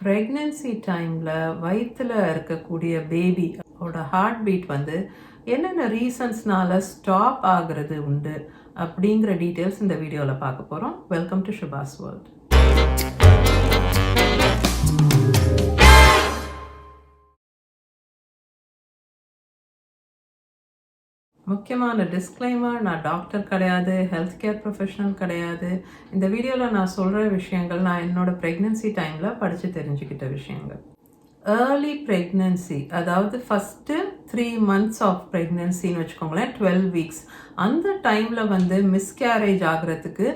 Pregnancy டைமில் வயிற்றில் இருக்கக்கூடிய பேபி ஓட ஹார்ட் பீட் வந்து என்னென்ன ரீசன்ஸ்னால ஸ்டாப் ஆகிறது உண்டு அப்படிங்கிற டீட்டெயில்ஸ் இந்த வீடியோவில் பார்க்க போகிறோம். வெல்கம் டு ஷுபாஸ் வேர்ல்ட். முக்கியமான டிஸ்க்ளைமர், நான் டாக்டர் கிடையாது, ஹெல்த் கேர் ப்ரொஃபஷனல் கிடையாது. இந்த வீடியோவில் நான் சொல்கிற விஷயங்கள் நான் என்னோடய ப்ரெக்னென்சி டைமில் படித்து தெரிஞ்சுக்கிட்ட விஷயங்கள். ஏர்லி ப்ரெக்னென்சி, அதாவது ஃபஸ்ட்டு 3 months ஆஃப் ப்ரெக்னென்சின்னு வச்சுக்கோங்களேன், 12 weeks. அந்த டைமில் வந்து மிஸ்கேரேஜ் ஆகிறதுக்கு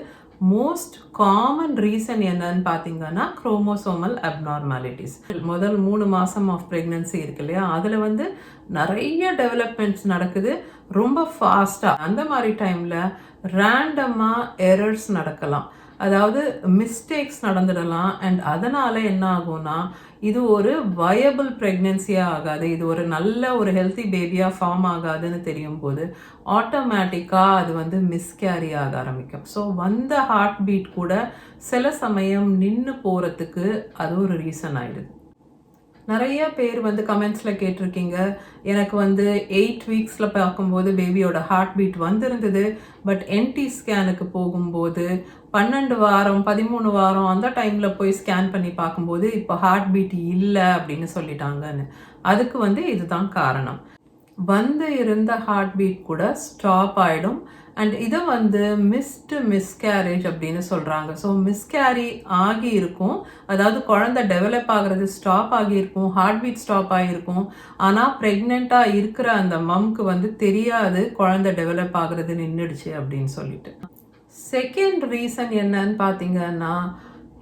மோஸ்ட் காமன் ரீசன் என்னன்னு பார்த்தீங்கன்னா குரோமோசோமல் அப்நார்மாலிட்டிஸ். முதல் 3 மாதம் ஆஃப் ப்ரெக்னென்சி இருக்கு இல்லையா, அதில் வந்து நிறைய டெவலப்மெண்ட்ஸ் நடக்குது ரொம்ப ஃபாஸ்ட்டாக. அந்த மாதிரி டைமில் ரேண்டமாக எரர்ஸ் நடக்கலாம், அதாவது மிஸ்டேக்ஸ் நடந்துடலாம். அண்ட் அதனால் என்ன ஆகும்னா இது ஒரு வயபிள் ப்ரெக்னென்சியாக ஆகாது, இது ஒரு நல்ல ஒரு ஹெல்த்தி பேபியாக ஃபார்ம் ஆகாதுன்னு தெரியும் போது ஆட்டோமேட்டிக்காக அது வந்து மிஸ்கேரி ஆக ஆரம்பிக்கும். ஸோ வந்த ஹார்ட் பீட் கூட சில சமயம் நின்று போகிறதுக்கு அது ஒரு ரீசன் ஆகிடுது. நிறைய பேர் வந்து கமெண்ட்ஸில் கேட்டிருக்கீங்க, எனக்கு வந்து 8 weeksல பார்க்கும்போது பேபியோட ஹார்ட் பீட் வந்திருந்தது, பட் என்டி ஸ்கேனுக்கு போகும்போது 12 வாரம் 13 வாரம் அந்த டைமில் போய் ஸ்கேன் பண்ணி பார்க்கும்போது இப்போ ஹார்ட் பீட் இல்லை அப்படின்னு சொல்லிட்டாங்கன்னு. அதுக்கு வந்து இதுதான் காரணம். வந்து இருந்த ஹார்ட் பீட் கூட ஸ்டாப் ஆகிடும். அண்ட் இதை வந்து மிஸ்கேரேஜ் அப்படின்னு சொல்கிறாங்க. ஸோ மிஸ்கேரி ஆகி இருக்கும், அதாவது குழந்தை டெவலப் ஆகிறது ஸ்டாப் ஆகியிருக்கும், ஹார்ட் பீட் ஸ்டாப் ஆகியிருக்கும். ஆனால் ப்ரெக்னெண்ட்டாக இருக்கிற அந்த மம்க்கு வந்து தெரியாது குழந்தை டெவலப் ஆகிறது நின்றுடுச்சு அப்படின்னு சொல்லிட்டு. செகண்ட் ரீசன் என்னன்னு பார்த்தீங்கன்னா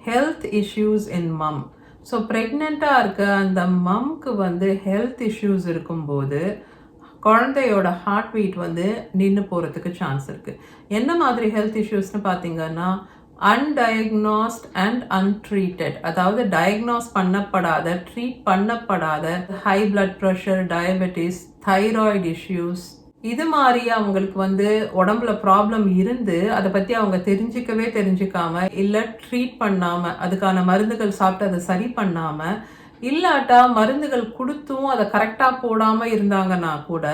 health issues in mum. So ப்ரெக்னெண்ட்டாக இருக்க அந்த மம்க்கு வந்து ஹெல்த் இஷ்யூஸ் இருக்கும்போது குழந்தையோட ஹார்ட் பீட் வந்து நின்று போகிறதுக்கு சான்ஸ் இருக்குது. என்ன மாதிரி ஹெல்த் இஷ்யூஸ்னு பார்த்தீங்கன்னா அன்டயக்னாஸ்ட் அண்ட் அன்ட்ரீட்டட், அதாவது டயக்னாஸ் பண்ணப்படாத, ட்ரீட் பண்ணப்படாத high blood pressure, diabetes, thyroid issues, இது மாதிரி அவங்களுக்கு வந்து உடம்புல ப்ராப்ளம் இருந்து அதை பற்றி அவங்க தெரிஞ்சிக்காம இல்லை ட்ரீட் பண்ணாமல் அதுக்கான மருந்துகள் சாப்பிட்டு அதை சரி பண்ணாமல், இல்லாட்டா மருந்துகள் கொடுத்தும் அதை கரெக்டாக போடாமல் இருந்தாங்கன்னா கூட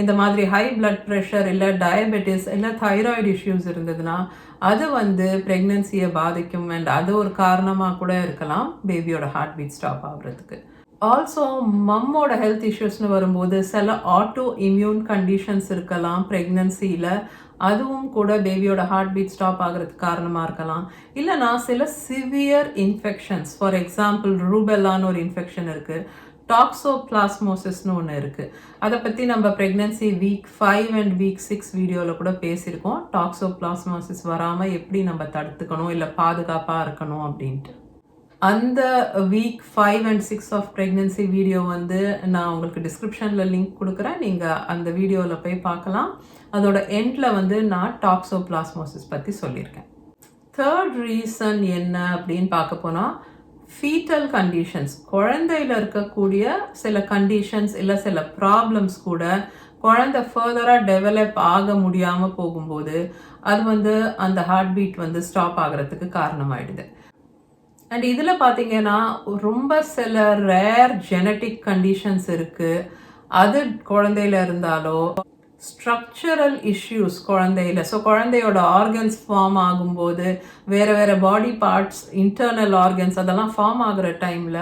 இந்த மாதிரி ஹை பிளட் ப்ரெஷர் இல்லை டயபெட்டிஸ் இல்லை தைராய்டு இஷ்யூஸ் இருந்ததுன்னா அது வந்து ப்ரெக்னென்சியை பாதிக்கும். அண்ட் அது ஒரு காரணமாக கூட இருக்கலாம் பேபியோட ஹார்ட் பீட் ஸ்டாப் ஆகுறதுக்கு. ஆல்சோ மம்மோட ஹெல்த் இஷ்யூஸ்னு வரும்போது சில ஆட்டோ இம்யூன் கண்டிஷன்ஸ் இருக்கலாம் ப்ரெக்னென்சியில், அதுவும் கூட பேபியோட ஹார்ட் பீட் ஸ்டாப் ஆகிறதுக்கு காரணமாக இருக்கலாம். இல்லைனா சில சிவியர் இன்ஃபெக்ஷன்ஸ், ஃபார் எக்ஸாம்பிள் ரூபெல்லான்னு ஒரு இன்ஃபெக்ஷன் இருக்குது, டாக்ஸோபிளாஸ்மோசிஸ்னு ஒன்று இருக்குது. அதை பற்றி நம்ம ப்ரெக்னென்சி வீக் 5 and week 6 வீடியோவில் கூட பேசியிருக்கோம். டாக்ஸோபிளாஸ்மோசிஸ் வராமல் எப்படி நம்ம தடுத்துக்கணும் இல்லை பாதுகாப்பாக இருக்கணும் அப்படின்ட்டு. அந்த week 5 and 6 of pregnancy video வந்து நான் உங்களுக்கு டிஸ்கிரிப்ஷனில் லிங்க் கொடுக்குறேன், நீங்கள் அந்த வீடியோவில் போய் பார்க்கலாம். அதோட எண்டில் வந்து நான் டாக்ஸோபிளாஸ்மோசிஸ் பற்றி சொல்லியிருக்கேன். தேர்ட் ரீசன் என்ன அப்படின்னு பார்க்க போனால் ஃபீட்டல் கண்டிஷன்ஸ், குழந்தையில் இருக்கக்கூடிய சில கண்டிஷன்ஸ் இல்லை சில ப்ராப்ளம்ஸ் கூட குழந்தை ஃபர்தராக டெவலப் ஆக முடியாமல் போகும்போது அது வந்து அந்த ஹார்ட் பீட் வந்து ஸ்டாப் ஆகிறதுக்கு காரணமாயிடுது. அண்ட் இதில் பார்த்தீங்கன்னா ரொம்ப சில ரேர் ஜெனட்டிக் கண்டிஷன்ஸ் இருக்குது. அது குழந்தையில இருந்தாலோ ஸ்ட்ரக்சரல் இஷ்யூஸ் குழந்தையில, ஸோ குழந்தையோட ஆர்கன்ஸ் ஃபார்ம் ஆகும்போது வேறு பாடி பார்ட்ஸ், இன்டர்னல் ஆர்கன்ஸ் அதெல்லாம் ஃபார்ம் ஆகுற டைமில்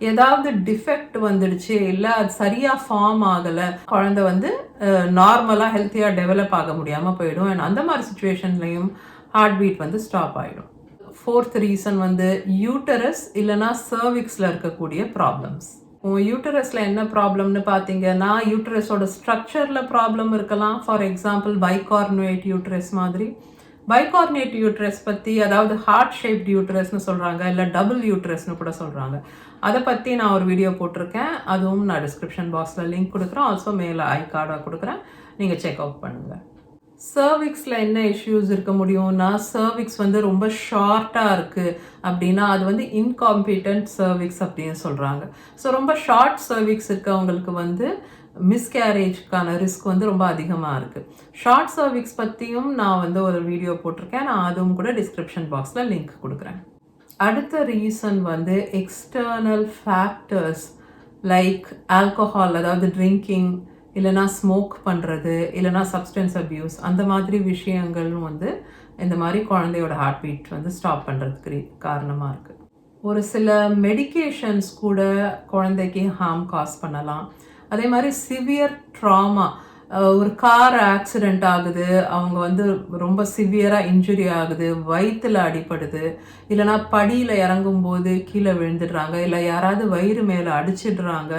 ஏதாவது டிஃபெக்ட் வந்துடுச்சு இல்லை அது சரியாக ஃபார்ம் ஆகலை, குழந்தை வந்து நார்மலாக ஹெல்த்தியாக டெவலப் ஆக முடியாமல் போயிடும். அண்ட் அந்த மாதிரி சுச்சுவேஷன்லையும் ஹார்ட் பீட் வந்து ஸ்டாப் ஆகிடும். ஃபோர்த் ரீசன் வந்து யூட்டரஸ் இல்லைனா சர்விக்ஸில் இருக்கக்கூடிய ப்ராப்ளம்ஸ். யூட்டரஸில் என்ன ப்ராப்ளம்னு பார்த்தீங்கன்னா யூட்டரஸோட ஸ்ட்ரக்சரில் ப்ராப்ளம் இருக்கலாம். ஃபார் எக்ஸாம்பிள் பைகார்னுவேட் யூட்டரஸ் மாதிரி. பைகார்னுவேட் யூட்டரஸ் பற்றி, அதாவது ஹார்ட் ஷேப்ட் யூட்டரஸ்னு சொல்கிறாங்க, இல்லை டபுள் யூட்டரஸ்னு கூட சொல்கிறாங்க. அதை பற்றி நான் ஒரு வீடியோ போட்டிருக்கேன், அதுவும் நான் டிஸ்கிரிப்ஷன் பாக்ஸில் லிங்க் கொடுக்குறேன். ஆல்சோ மேலே ஐ கார்டாக கொடுக்குறேன், நீங்கள் செக் அவுட் பண்ணுங்கள். சர்விக்ஸில் என்ன இஷ்யூஸ் இருக்க முடியும்னா, சர்விக்ஸ் வந்து ரொம்ப ஷார்ட்டாக இருக்குது அப்படின்னா அது வந்து இன்காம்பிட்டன்ட் சர்விக்ஸ் அப்படின்னு சொல்கிறாங்க. ஸோ ரொம்ப ஷார்ட் சர்விக்ஸ் இருக்கவங்களுக்கு வந்து மிஸ்கேரேஜ்க்கான ரிஸ்க் வந்து ரொம்ப அதிகமாக இருக்குது. ஷார்ட் சர்விக்ஸ் பற்றியும் நான் வந்து ஒரு வீடியோ போட்டிருக்கேன், நான் அதுவும் கூட டிஸ்கிரிப்ஷன் பாக்ஸில் லிங்க் கொடுக்குறேன். அடுத்த ரீசன் வந்து எக்ஸ்டர்னல் ஃபேக்டர்ஸ் லைக் ஆல்கஹால், அதாவது ட்ரிங்கிங், இல்லைனா ஸ்மோக் பண்ணுறது, இல்லைனா சப்ஸ்டன்ஸ் அப்யூஸ், அந்த மாதிரி விஷயங்களும் வந்து இந்த மாதிரி குழந்தையோட ஹார்ட் பீட் வந்து ஸ்டாப் பண்ணுறதுக்கு காரணமாக இருக்குது. ஒரு சில மெடிகேஷன்ஸ் கூட குழந்தைக்கு ஹார்ம் காஸ் பண்ணலாம். அதே மாதிரி சிவியர் ட்ராமா, ஒரு கார் ஆக்சிடெண்ட் ஆகுது, அவங்க வந்து ரொம்ப சிவியராக இன்ஜுரி ஆகுது, வயிற்றில் அடிப்படுது, இல்லைனா படியில் இறங்கும்போது கீழே விழுந்துடுறாங்க, இல்லை யாராவது வயிறு மேலே அடிச்சிடுறாங்க,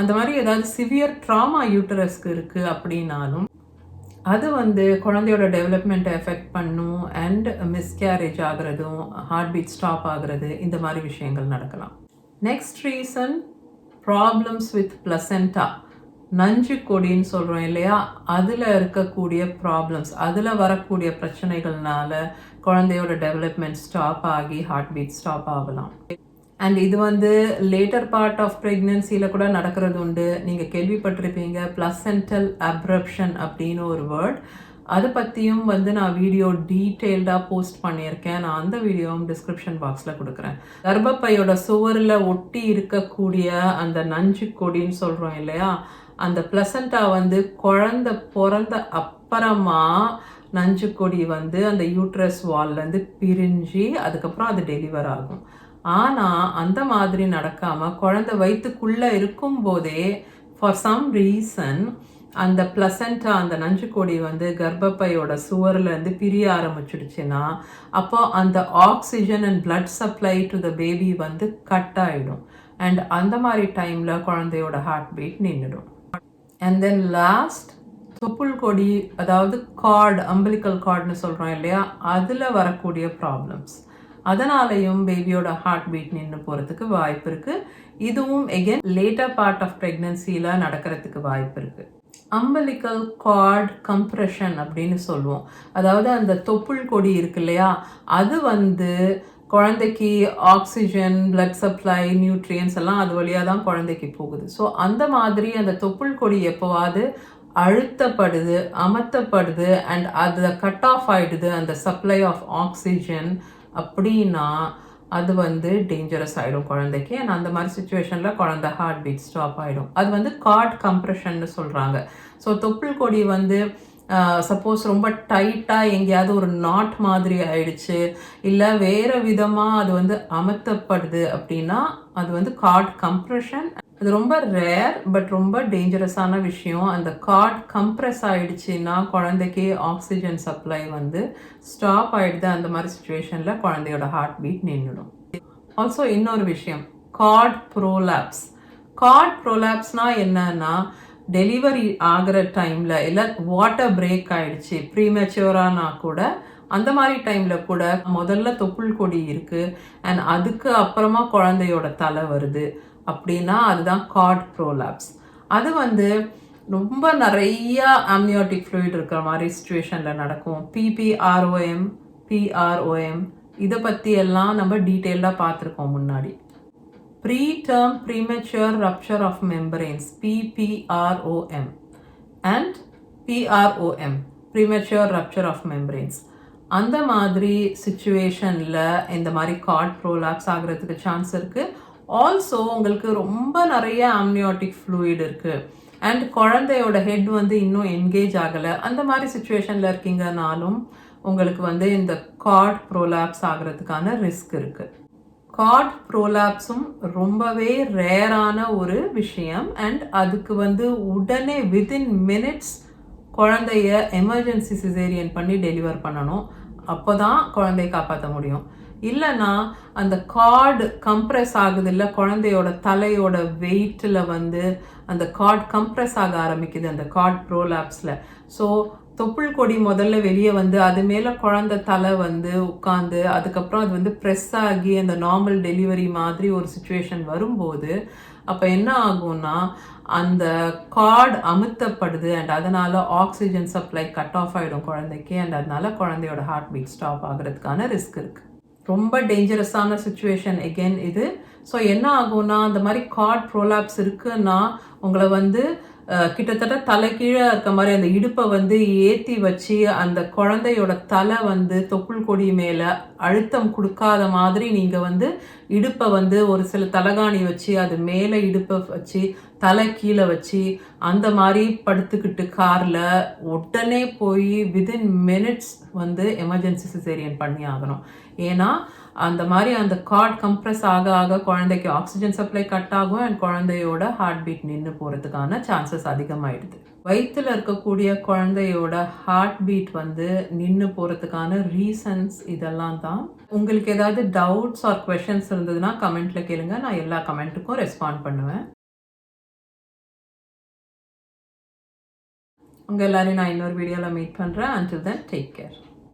அந்த மாதிரி ஏதாவது சிவியர் ட்ராமா யூட்டரஸ்க்கு இருக்குது அப்படின்னாலும் அது வந்து குழந்தையோட டெவலப்மெண்ட்டை எஃபெக்ட் பண்ணும் அண்ட் மிஸ்கேரேஜ் ஆகிறதும், ஹார்ட் பீட் ஸ்டாப் ஆகிறது, இந்த மாதிரி விஷயங்கள் நடக்கலாம். Next reason problems with placenta, நஞ்சு கொடின்னு சொல்கிறோம் இல்லையா, அதில் இருக்கக்கூடிய ப்ராப்ளம்ஸ், அதில் வரக்கூடிய பிரச்சனைகள்னால குழந்தையோட டெவலப்மெண்ட் ஸ்டாப் ஆகி ஹார்ட் பீட் ஸ்டாப் ஆகலாம். அண்ட் இது வந்து லேட்டர் பார்ட் ஆஃப் ப்ரெக்னென்சியில் கூட நடக்கிறது உண்டு. நீங்கள் கேள்விப்பட்டிருப்பீங்க பிளசென்டல் அப்ரப்ஷன் அப்படின்னு ஒரு வேர்ட். அதை பற்றியும் வந்து நான் வீடியோ டீட்டெயில்டாக போஸ்ட் பண்ணியிருக்கேன். நான் அந்த வீடியோவும் டிஸ்கிரிப்ஷன் பாக்ஸில் கொடுக்குறேன். கர்ப்பப்பையோட சுவரில் ஒட்டி இருக்கக்கூடிய அந்த நஞ்சு கொடின்னு சொல்கிறோம் இல்லையா, அந்த பிளசண்டா வந்து குழந்தை பிறந்த அப்புறமா நஞ்சு கொடி வந்து அந்த யூட்ரஸ் வால்லேருந்து பிரிஞ்சு அதுக்கப்புறம் அது டெலிவர் ஆகும். ஆனால் அந்த மாதிரி நடக்காமல் குழந்தை வயிற்றுக்குள்ளே இருக்கும்போதே ஃபார் சம் ரீசன் அந்த பிளசண்டா, அந்த நஞ்சுக்கொடி வந்து கர்ப்பப்பையோட சுவர்லேருந்து பிரிய ஆரம்பிச்சிடுச்சுன்னா அப்போ அந்த oxygen and blood supply to the baby வந்து கட் ஆகிடும். அண்ட் அந்த மாதிரி டைமில் குழந்தையோட ஹார்ட் பீட் நின்றுடும். அண்ட் தென் லாஸ்ட் தொப்புள் கொடி, அதாவது கார்டு, அம்பலிக்கல் கார்டுன்னு சொல்கிறோம் இல்லையா, அதில் வரக்கூடிய ப்ராப்ளம்ஸ், அதனாலையும் பேபியோட ஹார்ட் பீட் நின்று போகிறதுக்கு வாய்ப்பு இருக்குது. இதுவும் எகெயின் லேட்டர் பார்ட் ஆஃப் ப்ரெக்னென்சியில் நடக்கிறதுக்கு வாய்ப்பு இருக்குது. அம்பலிக்கல் கார்ட் கம்ப்ரெஷன் அப்படின்னு சொல்லுவோம். அதாவது அந்த தொப்புள் கொடி இருக்கு இல்லையா, அது வந்து குழந்தைக்கு ஆக்சிஜன், பிளட் சப்ளை, நியூட்ரியன்ஸ் எல்லாம் அது வழியாக தான் குழந்தைக்கு போகுது. ஸோ அந்த மாதிரி அந்த தொப்புள் கொடி எப்போவாது அழுத்தப்படுது, அமர்த்தப்படுது அண்ட் அது கட் ஆஃப் ஆகிடுது அந்த சப்ளை ஆஃப் ஆக்சிஜன் அப்படின்னா அது வந்து டேஞ்சரஸ் ஆகிடும் குழந்தைக்கு. அண்ட் அந்த மாதிரி சுச்சுவேஷனில் குழந்தை ஹார்ட் பீட் ஸ்டாப் ஆகிடும். அது வந்து கார்ட் கம்ப்ரெஷன்னு சொல்கிறாங்க. ஸோ தொப்புள் கொடி வந்து சப்போஸ் ரொம்ப டைட்டாக எங்கேயாவது ஒரு நாட் மாதிரி ஆயிடுச்சு, இல்லை வேறு விதமாக அது வந்து அமர்த்தப்படுது அப்படின்னா அது வந்து கார்ட் கம்ப்ரெஷன். அது ரொம்ப ரேர் பட் ரொம்ப டேஞ்சரஸான விஷயம். அந்த கார்ட் கம்ப்ரெஸ் ஆகிடுச்சின்னா குழந்தைக்கு ஆக்சிஜன் சப்ளை வந்து ஸ்டாப் ஆகிடுது. அந்த மாதிரி சுச்சுவேஷனில் குழந்தையோட ஹார்ட் பீட் நின்றுடும். ஆல்சோ இன்னொரு விஷயம், கார்ட் ப்ரோலாப்ஸ். கார்ட் ப்ரோலாப்ஸ்னால் என்னன்னா, டெலிவரி ஆகிற டைமில் இல்லை வாட்டர் பிரேக் ஆகிடுச்சு ப்ரீமெச்சூரானா கூட, அந்த மாதிரி டைமில் கூட முதல்ல தொப்புள் கொடி இருக்குது அண்ட் அதுக்கு அப்புறமா குழந்தையோட தலை வருது அப்படின்னா அதுதான் கார்ட் ப்ரோலாப்ஸ். அது வந்து ரொம்ப நிறையா அம்னியோட்டிக் ஃப்ளூயிட் இருக்கிற மாதிரி சுச்சுவேஷனில் நடக்கும். PPROM, PROM இதை பற்றி எல்லாம் நம்ம டீட்டெயில்டாக பார்த்துருக்கோம் முன்னாடி. Preterm premature rupture of membranes, PPROM and PROM, premature rupture of membranes. அந்த மாதிரி சுச்சுவேஷனில் இந்த மாதிரி கார்ட் ப்ரோலாப்ஸ் ஆகிறதுக்கு சான்ஸ் இருக்குது. ஆல்சோ உங்களுக்கு ரொம்ப நிறைய அம்னியோட்டிக் ஃப்ளூயிட் இருக்குது அண்ட் குழந்தையோட ஹெட் வந்து இன்னும் என்கேஜ் ஆகலை, அந்த மாதிரி சுச்சுவேஷனில் இருக்கீங்கனாலும் உங்களுக்கு வந்து இந்த கார்ட் ப்ரோலாப்ஸ் ஆகிறதுக்கான ரிஸ்க் இருக்குது. கார்ட் ப்ரோலாப்ஸும் ரொம்பவே ரேரான ஒரு விஷயம் அண்ட் அதுக்கு வந்து உடனே வித்தின் மினிட்ஸ் குழந்தைய எமர்ஜென்சி சிசேரியன் பண்ணி டெலிவர் பண்ணணும். அப்போ தான் குழந்தைய காப்பாற்ற முடியும். இல்லைன்னா அந்த கார்டு கம்ப்ரெஸ் ஆகுது இல்லை, குழந்தையோட தலையோட வெயிட்டில் வந்து அந்த கார்ட் கம்ப்ரெஸ் ஆக ஆரம்பிக்குது அந்த கார்ட் ப்ரோலாப்ஸில். ஸோ தொப்புள் கொடி முதல்ல வெளியே வந்து அது மேலே குழந்தை தலை வந்து உட்காந்து அதுக்கப்புறம் அது வந்து ப்ரெஸ் ஆகி அந்த நார்மல் டெலிவரி மாதிரி ஒரு சுச்சுவேஷன் வரும்போது அப்போ என்ன ஆகும்னா அந்த கார்டு அமுத்தப்படுது அண்ட் அதனால் ஆக்சிஜன் சப்ளை கட் ஆஃப் ஆகிடும் குழந்தைக்கு அண்ட் அதனால குழந்தையோட ஹார்ட் பீட் ஸ்டாப் ஆகிறதுக்கான ரிஸ்க் இருக்குது. ரொம்ப டேஞ்சரஸான சுச்சுவேஷன் எகெயின் இது. ஸோ என்ன ஆகும்னா அந்த மாதிரி கார்ட் ப்ரோலாப்ஸ் இருக்குன்னா உங்களை வந்து கிட்டத்தட்ட தலை கீழே இருக்க மாதிரி அந்த இடுப்பை வந்து ஏற்றி வச்சு அந்த குழந்தையோட தலை வந்து தொப்புள் கொடி மேலே அழுத்தம் கொடுக்காத மாதிரி நீங்கள் வந்து இடுப்பை வந்து ஒரு சில தலகாணி வச்சு அது மேலே இடுப்பை வச்சு தலை கீழே வச்சு அந்த மாதிரி படுத்துக்கிட்டு காரில் உடனே போய் வித்தின் மினிட்ஸ் வந்து எமர்ஜென்சி சிசேரியன் பண்ணி ஆகணும். ஏன்னா அந்த மாதிரி அந்த கார்ட் கம்ப்ரெஸ் ஆக ஆக குழந்தைக்கு ஆக்சிஜன் சப்ளை கட் ஆகும் அண்ட் குழந்தையோட ஹார்ட் பீட் நின்று போகிறதுக்கான சான்சஸ் அதிகமாகிடுது. வயிற்றில் இருக்கக்கூடிய குழந்தையோட ஹார்ட் பீட் வந்து நின்று போகிறதுக்கான ரீசன்ஸ் இதெல்லாம் தான். உங்களுக்கு ஏதாவது டவுட்ஸ் ஆர் கொஷின்ஸ் இருந்ததுன்னா கமெண்ட்டில் கேளுங்க. நான் எல்லா கமெண்ட்டுக்கும் ரெஸ்பாண்ட் பண்ணுவேன். உங்கள் எல்லாரையும் நான் இன்னொரு வீடியோவில் மீட் பண்ணுறேன். until then, take care.